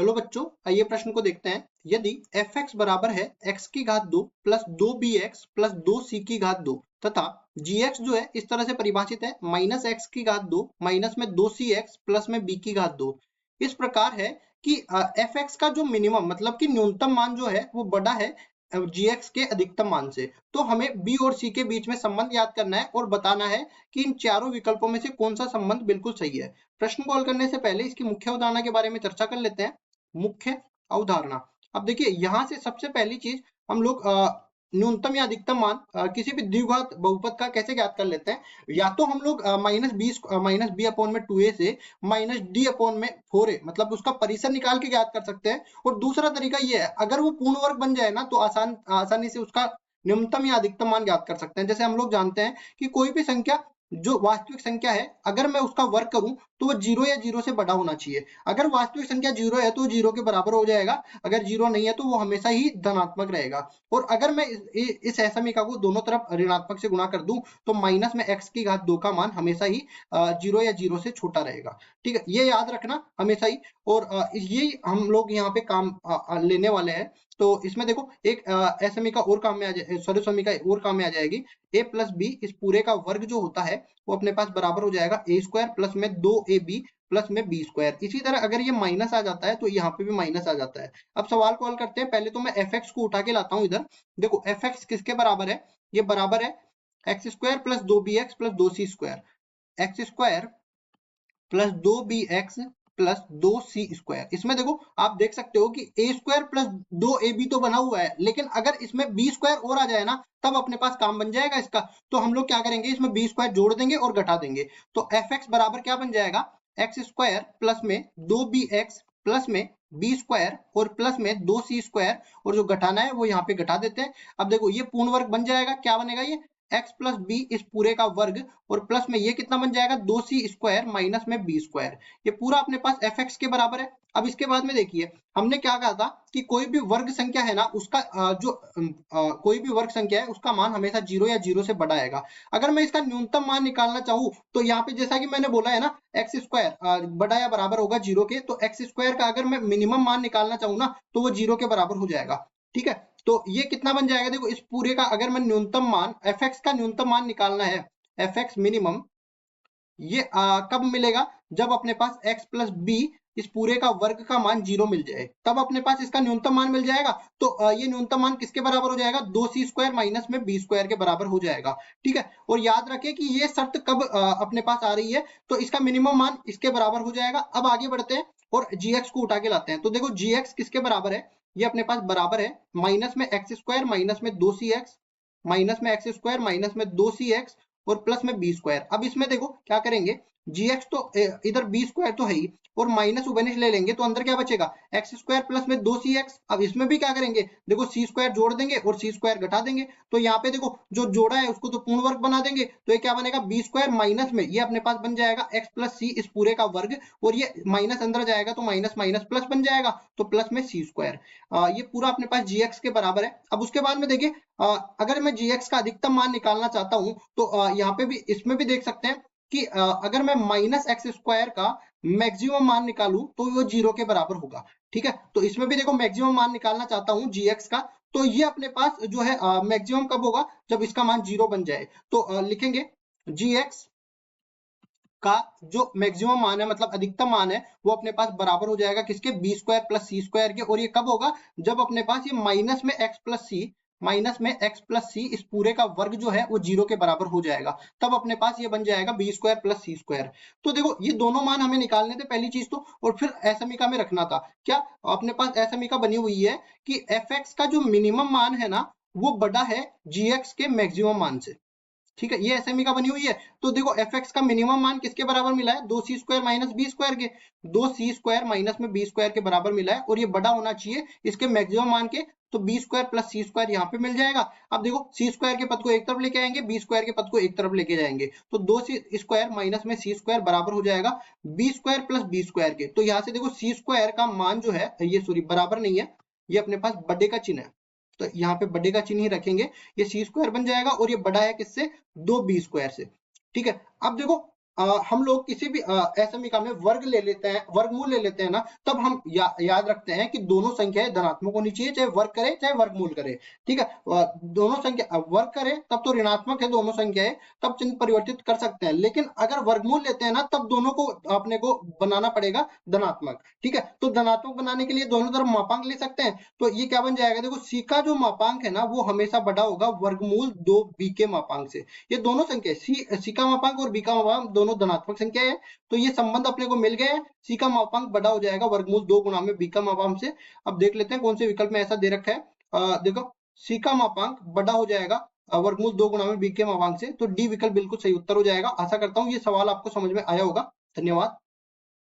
Hello बच्चों, आइए प्रश्न को देखते हैं। यदि एफ एक्स बराबर है एक्स की घात 2 प्लस 2 bx प्लस 2c की घात 2 तथा जी एक्स जो है इस तरह से परिभाषित है माइनस एक्स की घात 2 माइनस में 2cx प्लस में b की घात 2, इस प्रकार है कि एफ एक्स का जो मिनिमम मतलब कि न्यूनतम मान जो है वो बड़ा है जी एक्स के अधिकतम मान से। तो हमें b और c के बीच में संबंध याद करना है और बताना है कि इन चारों विकल्पों में से कौन सा संबंध बिल्कुल सही है। प्रश्न को हल करने से पहले इसकी मुख्य अवधारणा के बारे में चर्चा कर लेते हैं। मुख्य अवधारणा। अब देखिए यहाँ से सबसे पहली चीज हम लोग न्यूनतम या अधिकतम मान किसी भी द्विघात बहुपद का कैसे ज्ञात कर लेते हैं। या तो हम लोग माइनस बी अपॉन में 2a से माइनस डी अपॉन में 4a मतलब उसका परिसर निकाल के ज्ञात कर सकते हैं। और दूसरा तरीका ये है, अगर वो पूर्ण वर्ग बन जाए ना तो आसानी से उसका न्यूनतम या अधिकतम मान ज्ञात कर सकते हैं। जैसे हम लोग जानते हैं कि कोई भी संख्या जो वास्तविक संख्या है अगर मैं उसका वर्ग करूं तो वो 0 या 0 से बड़ा होना चाहिए। अगर वास्तविक संख्या 0 है तो 0 के बराबर हो जाएगा, अगर 0 नहीं है तो वो हमेशा ही धनात्मक रहेगा। और अगर मैं इस असमीका को दोनों तरफ ऋणात्मक से गुणा कर दूं तो माइनस में x की घात 2 का मान हमेशा ही 0 या 0 से छोटा रहेगा। ठीक है, ये याद रखना हमेशा ही। और ये हम लोग यहाँ पे काम लेने वाले हैं। तो इसमें देखो एक असमीका और काम में आ जाए, सॉरी समीका और काम में आ जाएगी। a प्लस बी इस पूरे का वर्ग जो होता है वो अपने पास बराबर हो जाएगा a स्क्वायर प्लस में 2ab प्लस में बी स्क्वायर। इसी तरह अगर ये माइनस आ जाता है तो यहाँ पे भी माइनस आ जाता है। अब सवाल को हल करते हैं। पहले तो मैं एफ एक्स को उठा के लाता हूँ इधर। देखो एफ एक्स किसके बराबर है, ये बराबर है x square plus 2bx plus 2c square. X square plus 2bx plus 2c square. इसमें देखो आप देख सकते हो कि a स्क्वायर प्लस 2ab तो बना हुआ है, लेकिन अगर इसमें b स्क्वायर और आ जाए ना तब अपने पास काम बन जाएगा इसका। तो हम लोग क्या करेंगे, इसमें b स्क्वायर जोड़ देंगे और घटा देंगे। तो एफ एक्स बराबर क्या बन जाएगा, एक्स स्क्वायर प्लस में 2bx प्लस में बी स्क्वायर और प्लस में 2c स्क्वायर, और जो घटाना है वो यहाँ पे घटा देते हैं। अब देखो ये पूर्ण वर्ग बन जाएगा, क्या बनेगा ये x प्लस बी इस पूरे का वर्ग और प्लस में ये कितना बन जाएगा 2c स्क्वायर माइनस में बी स्क्वायर। ये पूरा अपने पास एफ एक्स के बराबर है। अब इसके बाद में देखिए हमने क्या कहा था कि कोई भी वर्ग संख्या है ना उसका कोई भी वर्ग संख्या है उसका मान हमेशा 0 या 0 से बड़ा आएगा। अगर मैं इसका न्यूनतम मान निकालना चाहूँ तो यहाँ पे जैसा कि मैंने बोला है ना एक्स स्क्वायर बड़ा या बराबर होगा 0 के, तो एक्स स्क्वायर का अगर मैं मिनिमम मान निकालना चाहूँ ना तो वो 0 के बराबर हो जाएगा। ठीक है, तो ये कितना बन जाएगा, देखो इस पूरे का अगर मैं न्यूनतम मान एफ एक्स का न्यूनतम मान निकालना है, एफ एक्स मिनिमम, ये कब मिलेगा, जब अपने पास x प्लस बी इस पूरे का वर्ग का मान 0 मिल जाए तब अपने पास इसका न्यूनतम मान मिल जाएगा। तो ये न्यूनतम मान किसके बराबर हो जाएगा, 2c स्क्वायर माइनस में बी स्क्वायर के बराबर हो जाएगा। ठीक है, और याद रखें कि ये शर्त कब अपने पास आ रही है, तो इसका मिनिमम मान इसके बराबर हो जाएगा। अब आगे बढ़ते हैं और gx को उठा के लाते हैं। तो देखो gx किसके बराबर है, ये अपने पास बराबर है माइनस में एक्स स्क्वायर माइनस में 2cx माइनस में एक्स स्क्वायर माइनस में 2cx और प्लस में बी स्क्वायर। अब इसमें देखो क्या करेंगे, gx तो इधर बी स्क्वायर तो है ही और माइनस उबनिश ले लेंगे तो अंदर क्या बचेगा एक्स स्क्वायर प्लस में 2cx। अब इसमें भी क्या करेंगे, देखो सी स्क्वायर जोड़ देंगे और सी स्क्वायर घटा देंगे। तो यहाँ पे देखो जो जोड़ा है उसको तो पूर्ण वर्ग बना देंगे, तो ये क्या बनेगा बी स्क्वायर माइनस में ये अपने पास बन जाएगा एक्स प्लस सी इस पूरे का वर्ग, और ये माइनस अंदर जाएगा तो माइनस माइनस प्लस बन जाएगा तो प्लस में सी स्क्वायर। ये पूरा अपने पास gx के बराबर है। अब उसके बाद में देखिए अगर मैं gx का अधिकतम मान निकालना चाहता हूं तो यहाँ पे भी इसमें भी देख सकते हैं कि अगर मैं माइनस एक्स स्क्वायर का मैक्सिमम मान निकालूं तो वो 0 के बराबर होगा। ठीक है, तो इसमें भी देखो मैक्सिमम मान निकालना चाहता हूं gx का, तो ये अपने पास जो है मैक्सिमम कब होगा, जब इसका मान 0 बन जाए। तो लिखेंगे gx का जो मैक्सिमम मान है मतलब अधिकतम मान है वो अपने पास बराबर हो जाएगा किसके, बी स्क्वायर प्लस सी स्क्वायर के। और ये कब होगा, जब अपने पास ये माइनस में एक्स प्लस सी इस पूरे का वर्ग जो है वो 0 के बराबर हो जाएगा, तब अपने पास ये बन जाएगा बी स्क्वायर प्लस सी स्क्वायर। तो देखो ये दोनों मान हमें निकालने थे पहली चीज तो, और फिर असमीका में रखना था। क्या अपने पास असमीका बनी हुई है कि एफ एक्स का जो मिनिमम मान है ना वो बड़ा है जी एक्स के मैक्सिमम मान से। ठीक है, ये असमीका बनी हुई है। तो देखो एफ एक्स का मिनिमम मान किसके बराबर मिला है, 2c square minus B square के, 2c स्क्वायर माइनस में बी स्क्वायर के बराबर मिला है, और ये बड़ा होना चाहिए इसके मैक्सिमम मान के, तो बी स्क्वायर प्लस सी स्क्वायर यहाँ पे मिल जाएगा। अब देखो सी स्क्वायर के पद को एक तरफ लेके आएंगे, बी स्क्वायर के पद को एक तरफ लेके जाएंगे, तो 2c स्क्वायर माइनस में सी स्क्वायर बराबर हो जाएगा B square plus B square के। तो यहाँ से देखो सी स्क्वायर का मान जो है ये सॉरी बराबर नहीं है, ये अपने पास बड़े का चिन्ह है, तो यहाँ पे बड़े का चिन्ह ही रखेंगे, ये सी स्क्वायर बन जाएगा और ये बड़ा है किससे, 2b स्क्वायर से। ठीक है, अब देखो हम लोग किसी भी ऐसे समीकरण में वर्ग ले लेते हैं, वर्गमूल ले लेते हैं ना, तब हम याद रखते हैं कि दोनों संख्याएं धनात्मक होनी चाहिए, चाहे वर्ग करे चाहे वर्गमूल करे। ठीक है, दोनों संख्या वर्ग करे तब तो ऋणात्मक है दोनों संख्याएं, तब चिन्ह परिवर्तित कर सकते हैं, लेकिन अगर वर्गमूल लेते हैं ना तब दोनों को अपने को बनाना पड़ेगा धनात्मक। ठीक है, तो धनात्मक बनाने के लिए दोनों तरफ मापांक ले सकते हैं, तो ये क्या बन जाएगा, देखो सी का जो मापांक है ना वो हमेशा बड़ा होगा वर्गमूल 2b के मापांक से। ये दोनों संख्या सी का मापांक और बी का मापांक दोनों धनात्मक संख्या है, तो ये संबंध अपने को मिल गए। सी का मापांक बड़ा हो जाएगा वर्गमूल 2 गुणा में बी का मापांक से। अब देख लेते हैं कौन से विकल्प में ऐसा दे रखा है। देखो सी का मापांक बड़ा हो जाएगा वर्गमूल 2 गुणा में बी के मापांक से, तो डी विकल्प बिल्कुल सही उत्तर हो जाएगा। आशा करता हूँ ये सवाल आपको समझ में आया होगा। धन्यवाद।